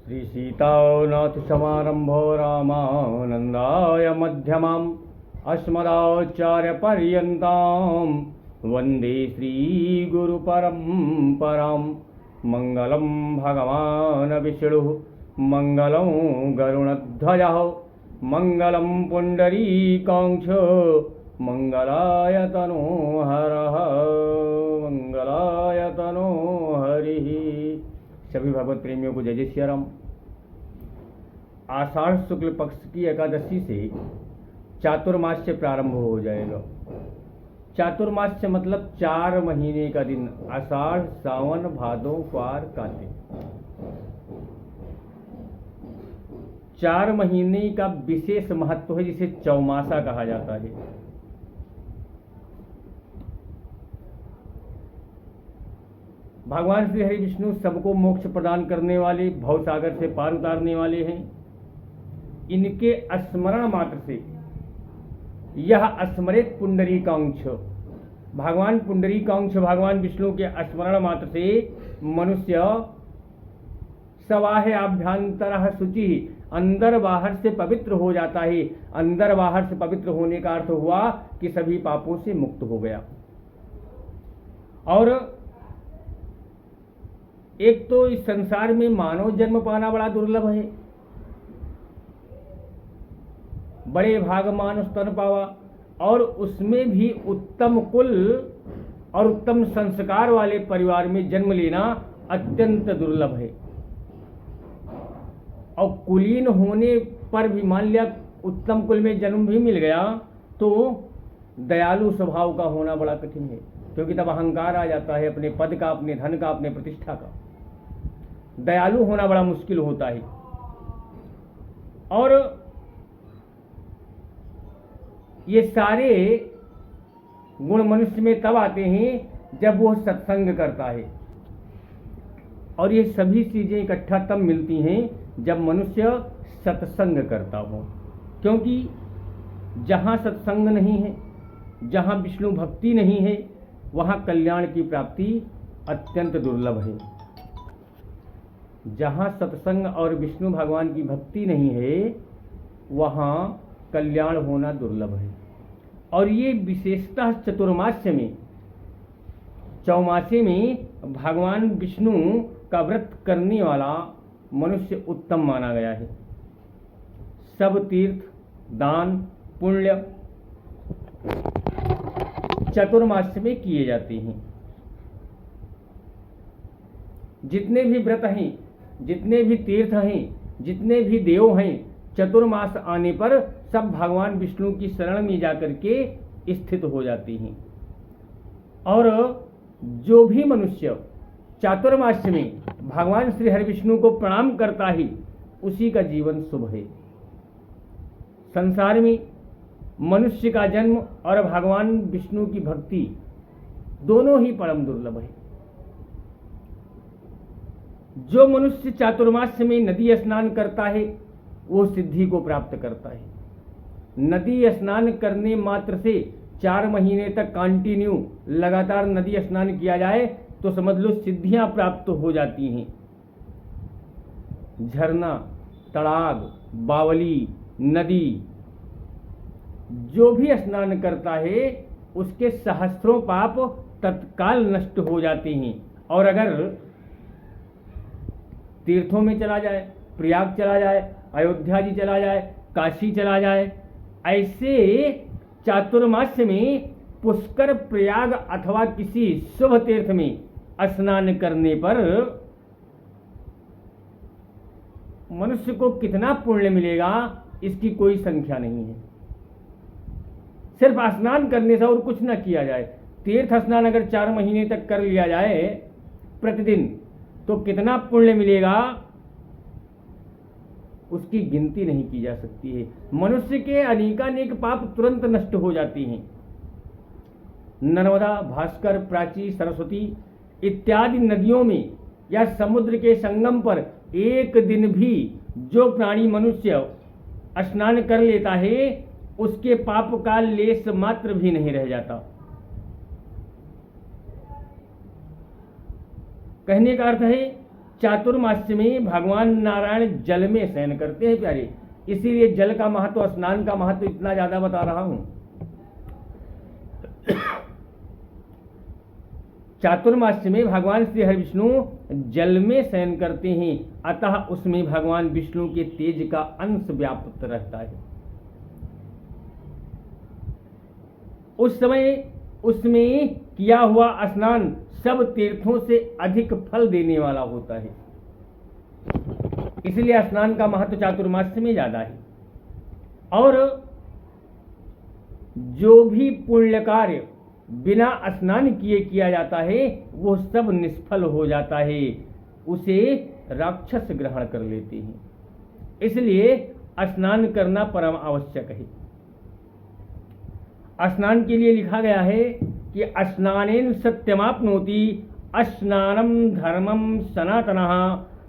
श्रीसीतानाथसमारम्भो रामानन्दाय मध्यमाम् अस्मदाचार्यपर्यन्तां वन्दे श्रीगुरुपरम्परां। मङ्गलं भगवान् विष्णुः मङ्गलं गरुडध्वजः मङ्गलं पुण्डरीकाक्ष मङ्गलाय तनोहरः मङ्गलाय तनोहरिः। सभी भगवत प्रेमियों को जय जय श्री राम। आषाढ़ शुक्ल पक्ष की एकादशी से चातुर्मास्य प्रारंभ हो जाएगा। चातुर्मास्य मतलब 4 महीने का दिन, आषाढ़ सावन भादो पार काटे। 4 महीने का विशेष महत्व है, जिसे चौमासा कहा जाता है। भगवान श्री हरि विष्णु सबको मोक्ष प्रदान करने वाले, भवसागर से पार उतारने वाले हैं। इनके स्मरण मात्र से यह स्मृत पुंडरीकाक्ष, भगवान पुंडरीकाक्ष भगवान विष्णु के स्मरण मात्र से मनुष्य सवाहे आभ्यंतर शुचि, अंदर बाहर से पवित्र हो जाता है। अंदर बाहर से पवित्र होने का अर्थ हुआ कि सभी पापों से मुक्त हो गया। और एक तो इस संसार में मानव जन्म पाना बड़ा दुर्लभ है। बड़े भाग मानुष तन पावा, और उसमें भी उत्तम कुल और उत्तम संस्कार वाले परिवार में जन्म लेना अत्यंत दुर्लभ है। और कुलीन होने पर भी मान लिया उत्तम कुल में जन्म भी मिल गया तो दयालु स्वभाव का होना बड़ा कठिन है, क्योंकि तब अहंकार आ जाता है अपने पद का, अपने धन का, अपने प्रतिष्ठा का। दयालु होना बड़ा मुश्किल होता है। और ये सारे गुण मनुष्य में तब आते हैं जब वो सत्संग करता है। और ये सभी चीजें इकट्ठा तब मिलती हैं जब मनुष्य सत्संग करता हो, क्योंकि जहाँ सत्संग नहीं है, जहाँ विष्णु भक्ति नहीं है, वहाँ कल्याण की प्राप्ति अत्यंत दुर्लभ है। जहाँ सत्संग और विष्णु भगवान की भक्ति नहीं है, वहाँ कल्याण होना दुर्लभ है। और ये विशेषतः चतुर्मास्य में, चौमासे में भगवान विष्णु का व्रत करने वाला मनुष्य उत्तम माना गया है। सब तीर्थ दान पुण्य चतुर्मास्य में किए जाते हैं। जितने भी व्रत हैं, जितने भी तीर्थ हैं, जितने भी देव हैं, चतुर्मास आने पर सब भगवान विष्णु की शरण में जाकर के स्थित हो जाते हैं। और जो भी मनुष्य चातुर्मास्य में भगवान श्री हरि विष्णु को प्रणाम करता है, उसी का जीवन शुभ है। संसार में मनुष्य का जन्म और भगवान विष्णु की भक्ति दोनों ही परम दुर्लभ है। जो मनुष्य चातुर्मास्य में नदी स्नान करता है, वो सिद्धि को प्राप्त करता है। नदी स्नान करने मात्र से 4 महीने तक कंटिन्यू लगातार नदी स्नान किया जाए तो समझ लो सिद्धियां प्राप्त हो जाती हैं। झरना, तड़ाग, बावली, नदी, जो भी स्नान करता है उसके सहस्त्रों पाप तत्काल नष्ट हो जाते हैं। और अगर तीर्थों में चला जाए, प्रयाग चला जाए, अयोध्या जी चला जाए, काशी चला जाए, ऐसे चातुर्मास्य में पुष्कर, प्रयाग अथवा किसी शुभ तीर्थ में स्नान करने पर मनुष्य को कितना पुण्य मिलेगा, इसकी कोई संख्या नहीं है। सिर्फ स्नान करने से और कुछ न किया जाए, तीर्थ स्नान अगर 4 महीने तक कर लिया जाए प्रतिदिन, तो कितना पुण्य मिलेगा उसकी गिनती नहीं की जा सकती है। मनुष्य के अनेकानेक पाप तुरंत नष्ट हो जाते हैं। नर्मदा, भास्कर, प्राची, सरस्वती इत्यादि नदियों में या समुद्र के संगम पर एक दिन भी जो प्राणी मनुष्य स्नान कर लेता है, उसके पाप का लेस मात्र भी नहीं रह जाता। कहने का अर्थ है चातुर्मास्य में भगवान नारायण जल में शयन करते हैं प्यारे, इसीलिए जल का महत्व, स्नान का महत्व इतना ज्यादा बता रहा हूं। चातुर्मास्य में भगवान श्री हरि विष्णु जल में शयन करते हैं, अतः उसमें भगवान विष्णु के तेज का अंश व्याप्त रहता है। उस समय उसमें किया हुआ स्नान सब तीर्थों से अधिक फल देने वाला होता है, इसलिए स्नान का महत्व चातुर्मास्य में ज्यादा है। और जो भी पुण्य कार्य बिना स्नान किए किया जाता है वो सब निष्फल हो जाता है, उसे राक्षस ग्रहण कर लेते हैं। इसलिए स्नान करना परम आवश्यक है। स्नान के लिए लिखा गया है कि स्नानेन सत्यमाप्नोति स्नानम धर्मम सनातनः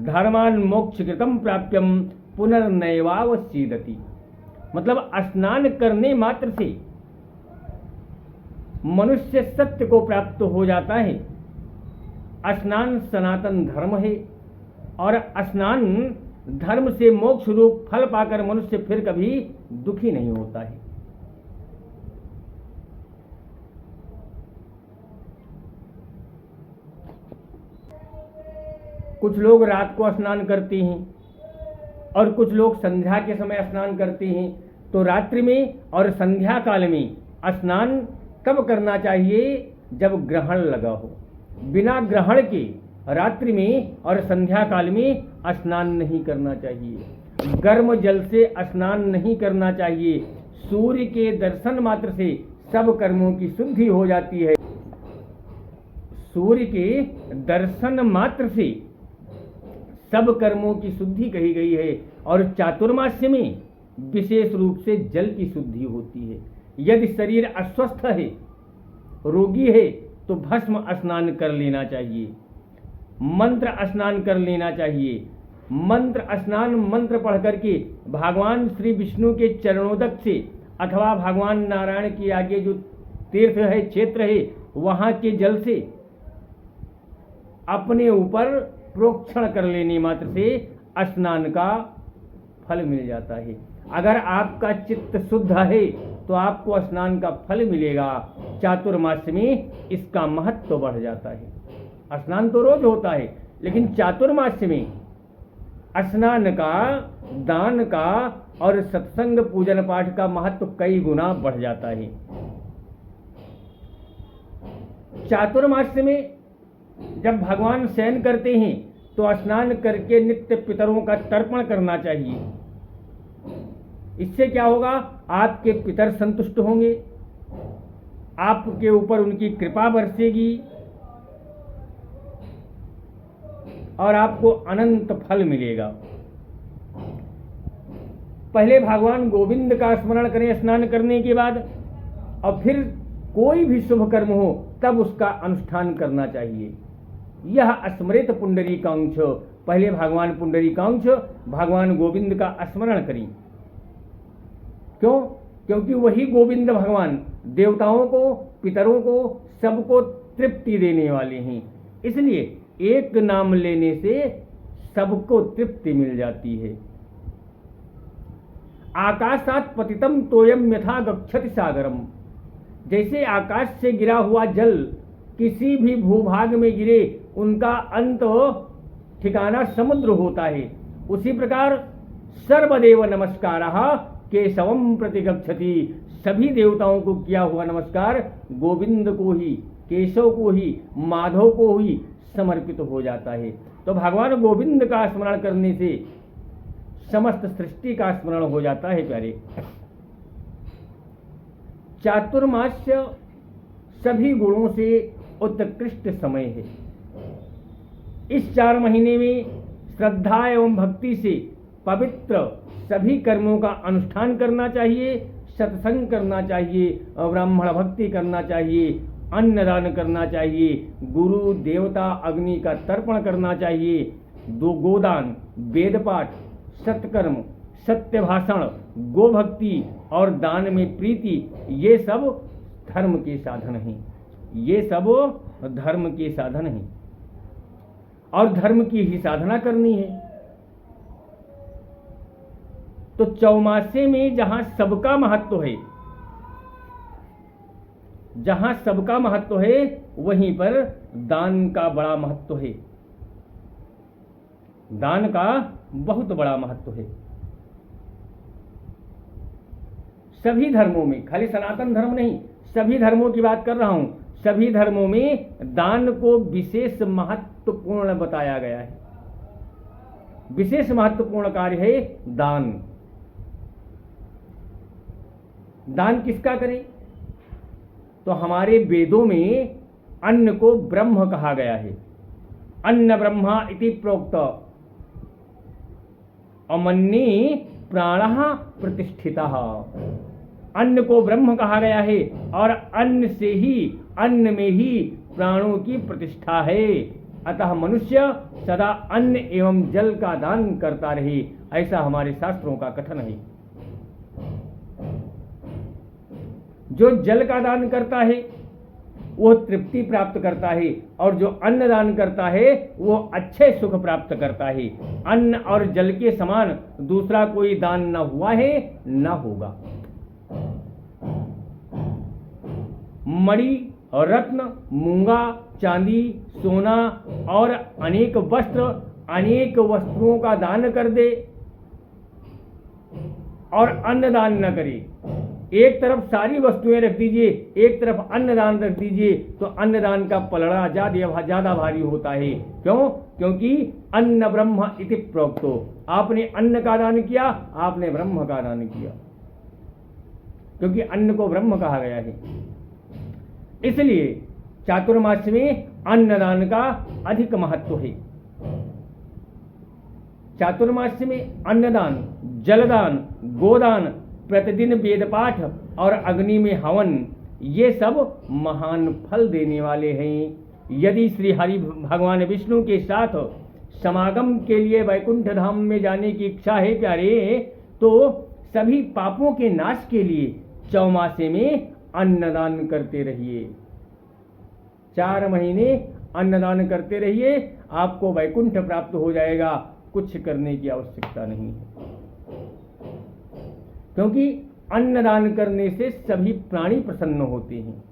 धर्मान मोक्षकृतं प्राप्यम पुनर्नैवावसीदति। मतलब स्नान करने मात्र से मनुष्य सत्य को प्राप्त हो जाता है। स्नान सनातन धर्म है और स्नान धर्म से मोक्ष रूप फल पाकर मनुष्य फिर कभी दुखी नहीं होता है। कुछ लोग रात को स्नान करते हैं और कुछ लोग संध्या के समय स्नान करते हैं। तो रात्रि में और संध्या काल में स्नान तब करना चाहिए जब ग्रहण लगा हो। बिना ग्रहण के रात्रि में और संध्या काल में स्नान नहीं करना चाहिए। गर्म जल से स्नान नहीं करना चाहिए। सूर्य के दर्शन मात्र से सब कर्मों की शुद्धि हो जाती है। सूर्य के दर्शन मात्र से सब कर्मों की शुद्धि कही गई है और चातुर्मास्य में विशेष रूप से जल की शुद्धि होती है। यदि शरीर अस्वस्थ है, रोगी है, तो भस्म स्नान कर लेना चाहिए, मंत्र स्नान कर लेना चाहिए। मंत्र स्नान मंत्र पढ़ करके भगवान श्री विष्णु के चरणोदक से अथवा भगवान नारायण के आगे जो तीर्थ है, क्षेत्र है, वहां के जल से अपने ऊपर प्रोक्षण कर लेने मात्र से स्नान का फल मिल जाता है। अगर आपका चित्त शुद्ध है तो आपको स्नान का फल मिलेगा। चातुर्मास्य में इसका महत्व बढ़ जाता है। स्नान तो रोज होता है, लेकिन चातुर्मास्य में स्नान का, दान का और सत्संग पूजन पाठ का महत्व कई गुना बढ़ जाता है। चातुर्मास्य में जब भगवान शयन करते हैं तो स्नान करके नित्य पितरों का तर्पण करना चाहिए। इससे क्या होगा? आपके पितर संतुष्ट होंगे, आपके ऊपर उनकी कृपा बरसेगी और आपको अनंत फल मिलेगा। पहले भगवान गोविंद का स्मरण करें स्नान करने के बाद, और फिर कोई भी शुभ कर्म हो तब उसका अनुष्ठान करना चाहिए। यह स्मृत पुंडरीकाक्ष, पहले भगवान पुंडरीकाक्ष भगवान गोविंद का स्मरण करें। क्यों? क्योंकि वही गोविंद भगवान देवताओं को, पितरों को, सबको तृप्ति देने वाले हैं। इसलिए एक नाम लेने से सबको तृप्ति मिल जाती है। आकाशात पतितम तोयम यथा गच्छति सागरम। जैसे आकाश से गिरा हुआ जल किसी भी भूभाग में गिरे, उनका अंत ठिकाना समुद्र होता है, उसी प्रकार सर्वदेव नमस्कारः केशवम प्रतिगच्छति। सभी देवताओं को किया हुआ नमस्कार गोविंद को ही, केशव को ही, माधव को ही समर्पित हो जाता है। तो भगवान गोविंद का स्मरण करने से समस्त सृष्टि का स्मरण हो जाता है प्यारे। चातुर्मास्य सभी गुणों से उत्कृष्ट समय है। इस 4 महीने में श्रद्धा एवं भक्ति से पवित्र सभी कर्मों का अनुष्ठान करना चाहिए, सत्संग करना चाहिए, ब्राह्मण भक्ति करना चाहिए, अन्नदान करना चाहिए, गुरु देवता अग्नि का तर्पण करना चाहिए, गोदान, वेद पाठ, सत्कर्म, सत्य भाषण, गोभक्ति और दान में प्रीति, ये सब धर्म के साधन हैं। ये सब धर्म के साधन हैं। और धर्म की ही साधना करनी है। तो चौमासे में जहां सबका महत्व है, जहां सबका महत्व है, वहीं पर दान का बड़ा महत्व है। दान का बहुत बड़ा महत्व है। सभी धर्मों में, खाली सनातन धर्म नहीं, सभी धर्मों की बात कर रहा हूं, सभी धर्मों में दान को विशेष महत्वपूर्ण बताया गया है। विशेष महत्वपूर्ण कार्य है दान। दान किसका करें? तो हमारे वेदों में अन्न को ब्रह्म कहा गया है। अन्न ब्रह्मा इति प्रोक्त, अमन्ने प्राणः प्रतिष्ठितः। अन्न को ब्रह्म कहा गया है और अन्न से ही, अन्न में ही प्राणों की प्रतिष्ठा है। अतः मनुष्य सदा अन्न एवं जल का दान करता रहे, ऐसा हमारे शास्त्रों का कथन है। जो जल का दान करता है वो तृप्ति प्राप्त करता है, और जो अन्न दान करता है वो अच्छे सुख प्राप्त करता है। अन्न और जल के समान दूसरा कोई दान न हुआ है, न होगा। मणि और रत्न, मूंगा, चांदी, सोना और अनेक वस्त्र, अनेक वस्तुओं का दान कर दे और अन्न दान न करे। एक तरफ सारी वस्तुएं रख दीजिए, एक तरफ अन्नदान रख दीजिए, तो अन्नदान का पलड़ा ज्यादा भारी होता है। क्यों? क्योंकि अन्न ब्रह्म इति प्रोक्तो। आपने अन्न का दान किया, आपने ब्रह्म का दान किया, क्योंकि अन्न को ब्रह्म कहा गया है। इसलिए चातुर्मास में अन्नदान का अधिक महत्व है। चातुर्मास में अन्नदान, जलदान, गोदान, प्रतिदिन वेद पाठ और अग्नि में हवन, ये सब महान फल देने वाले हैं। यदि श्री हरि भगवान विष्णु के साथ समागम के लिए वैकुंठ धाम में जाने की इच्छा है प्यारे, तो सभी पापों के नाश के लिए चौमासे में अन्नदान करते रहिए। 4 महीने अन्नदान करते रहिए, आपको वैकुंठ प्राप्त हो जाएगा। कुछ करने की आवश्यकता नहीं है, क्योंकि अन्नदान करने से सभी प्राणी प्रसन्न होते हैं।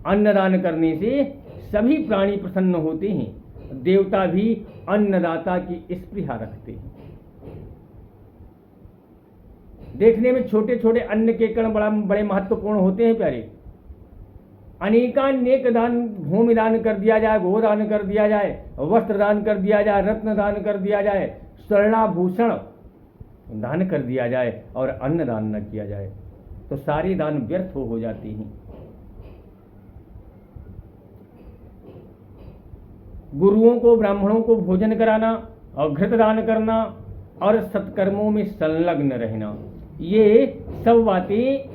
अन्नदान करने से सभी प्राणी प्रसन्न होते हैं। देवता भी अन्नदाता की स्पृहा रखते हैं। देखने में छोटे छोटे अन्न के कण बड़े महत्वपूर्ण होते हैं प्यारे। अनेकानेक दान, भूमि दान कर दिया जाए, गोदान कर दिया जाए, वस्त्र दान कर दिया जाए, रत्न दान कर दिया जाए, स्वर्णाभूषण दान कर दिया जाए और अन्न दान न किया जाए, तो सारे दान व्यर्थ हो जाते हैं। गुरुओं को, ब्राह्मणों को भोजन कराना और घृत दान करना और सत्कर्मों में संलग्न रहना, ये सब बातें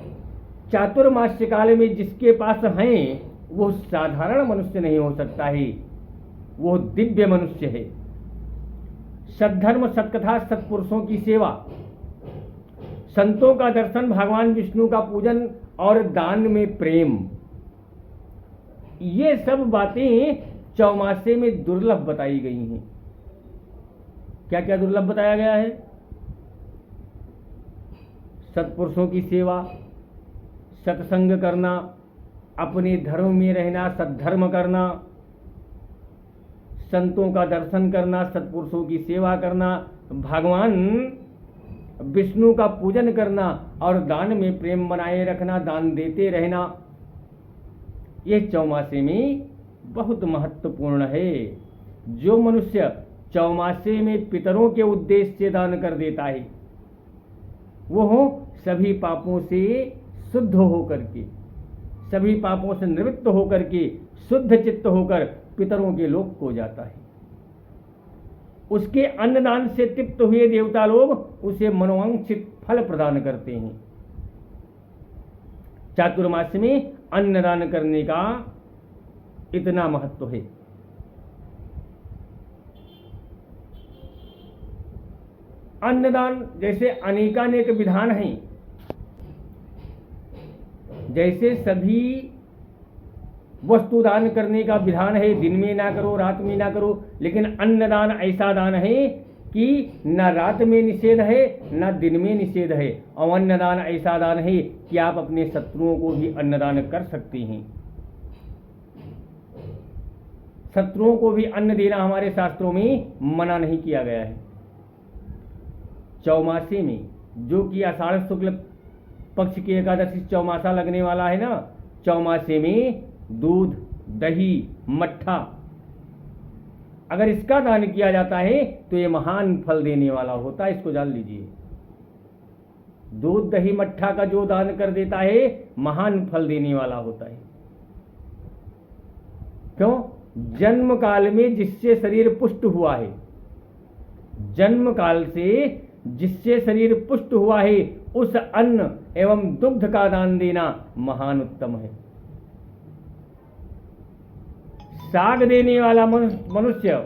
चातुर्मास्य काल में जिसके पास हैं वो साधारण मनुष्य नहीं हो सकता है, वो दिव्य मनुष्य है। सद्धर्म, सत्कथा, सत्पुरुषों की सेवा, संतों का दर्शन, भगवान विष्णु का पूजन और दान में प्रेम, ये सब बातें चौमासे में दुर्लभ बताई गई हैं। क्या क्या दुर्लभ बताया गया है? सत्पुरुषों की सेवा, सत्संग करना, अपने धर्म में रहना, सद्धर्म करना, संतों का दर्शन करना, सत्पुरुषों की सेवा करना, भगवान विष्णु का पूजन करना और दान में प्रेम बनाए रखना, दान देते रहना, ये चौमासे में बहुत महत्वपूर्ण है। जो मनुष्य चौमासे में पितरों के उद्देश्य से दान कर देता है, वो सभी पापों से शुद्ध होकर के, सभी पापों से निवृत्त होकर के, शुद्ध चित्त होकर पितरों के लोक को जाता है। उसके अन्नदान से तृप्त हुए देवता लोग उसे मनोवांछित फल प्रदान करते हैं। चातुर्मास में अन्नदान करने का इतना महत्व है। अन्नदान जैसे अनेकानेक विधान हैं, जैसे सभी वस्तु दान करने का विधान है, दिन में ना करो, रात में ना करो, लेकिन अन्नदान ऐसा दान है कि न रात में निषेध है न दिन में निषेध है। और अन्नदान ऐसा दान है कि आप अपने शत्रुओं को भी अन्नदान कर सकते हैं। शत्रुओं को भी अन्न देना हमारे शास्त्रों में मना नहीं किया गया है। चौमासे में, जो कि आषाढ़ शुक्ल पक्ष की एकादशी चौमासा लगने वाला है ना, चौमासे में दूध, दही, मट्ठा अगर इसका दान किया जाता है तो ये महान फल देने वाला होता है, इसको जान लीजिए। दूध, दही, मट्ठा का जो दान कर देता है महान फल देने वाला होता है। क्यों? जन्म काल में जिससे शरीर पुष्ट हुआ है, जन्म काल से जिससे शरीर पुष्ट हुआ है, उस अन्न एवं दुग्ध का दान देना महान उत्तम है। साग देने वाला मनुष्य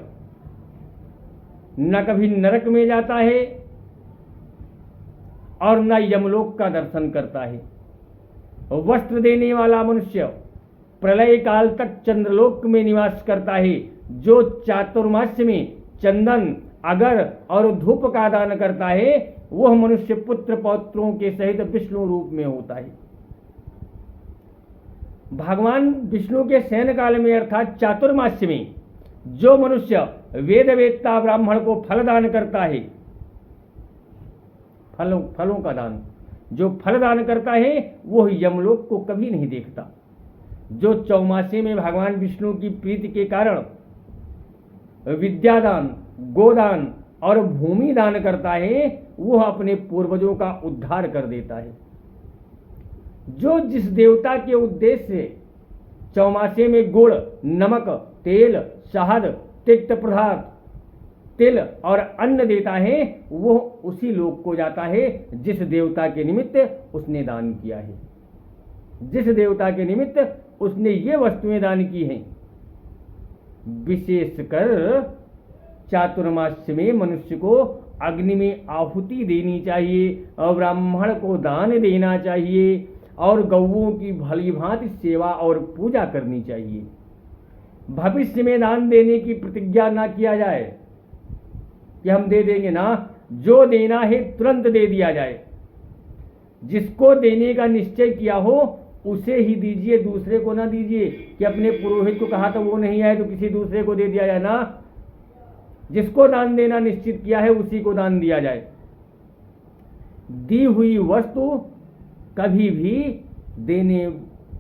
न कभी नरक में जाता है और न यमलोक का दर्शन करता है। वस्त्र देने वाला मनुष्य प्रलय काल तक चंद्रलोक में निवास करता है। जो चातुर्मास्य में चंदन, अगर और धूप का दान करता है वह मनुष्य पुत्र पौत्रों के सहित विष्णु रूप में होता है। भगवान विष्णु के शयन काल में अर्थात चातुर्मास्य में जो मनुष्य वेद वेत्ता ब्राह्मण को फल दान करता है, फलों का दान, जो फल दान करता है वह यमलोक को कभी नहीं देखता। जो चौमासे में भगवान विष्णु की प्रीति के कारण विद्यादान, गोदान और भूमि दान करता है वह अपने पूर्वजों का उद्धार कर देता है। जो जिस देवता के उद्देश्य से चौमासे में गुड़, नमक, तेल, शहद, तिक्त पदार्थ, तिल और अन्न देता है वह उसी लोक को जाता है जिस देवता के निमित्त उसने दान किया है, जिस देवता के निमित्त उसने ये वस्तुएं दान की हैं। विशेषकर चातुर्मास्य में मनुष्य को अग्नि में आहुति देनी चाहिए और ब्राह्मण को दान देना चाहिए और गौओं की भली भांति सेवा और पूजा करनी चाहिए। भविष्य में दान देने की प्रतिज्ञा ना किया जाए कि हम दे देंगे ना, जो देना है तुरंत दे दिया जाए। जिसको देने का निश्चय किया हो उसे ही दीजिए, दूसरे को ना दीजिए कि अपने पुरोहित को कहा था वो नहीं आए तो किसी दूसरे को दे दिया जाए ना। जिसको दान देना निश्चित किया है उसी को दान दिया जाए। दी हुई वस्तु कभी भी देने,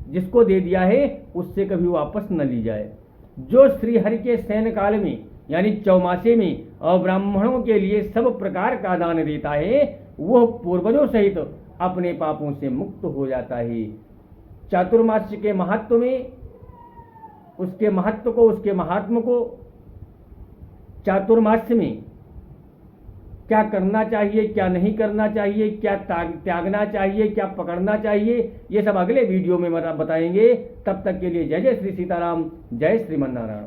जिसको दे दिया है उससे कभी वापस न ली जाए। जो श्रीहरि के शयन काल में यानी चौमासे में और ब्राह्मणों के लिए सब प्रकार का दान देता है वह पूर्वजों सहित अपने पापों से मुक्त हो जाता है। चातुर्मास्य के महत्व में, उसके महत्व को, उसके महात्म को, चातुर्मास्य में क्या करना चाहिए, क्या नहीं करना चाहिए, क्या त्यागना चाहिए, क्या पकड़ना चाहिए, ये सब अगले वीडियो में बताएंगे। तब तक के लिए जय जय श्री सीताराम, जय श्रीमन्नारायण।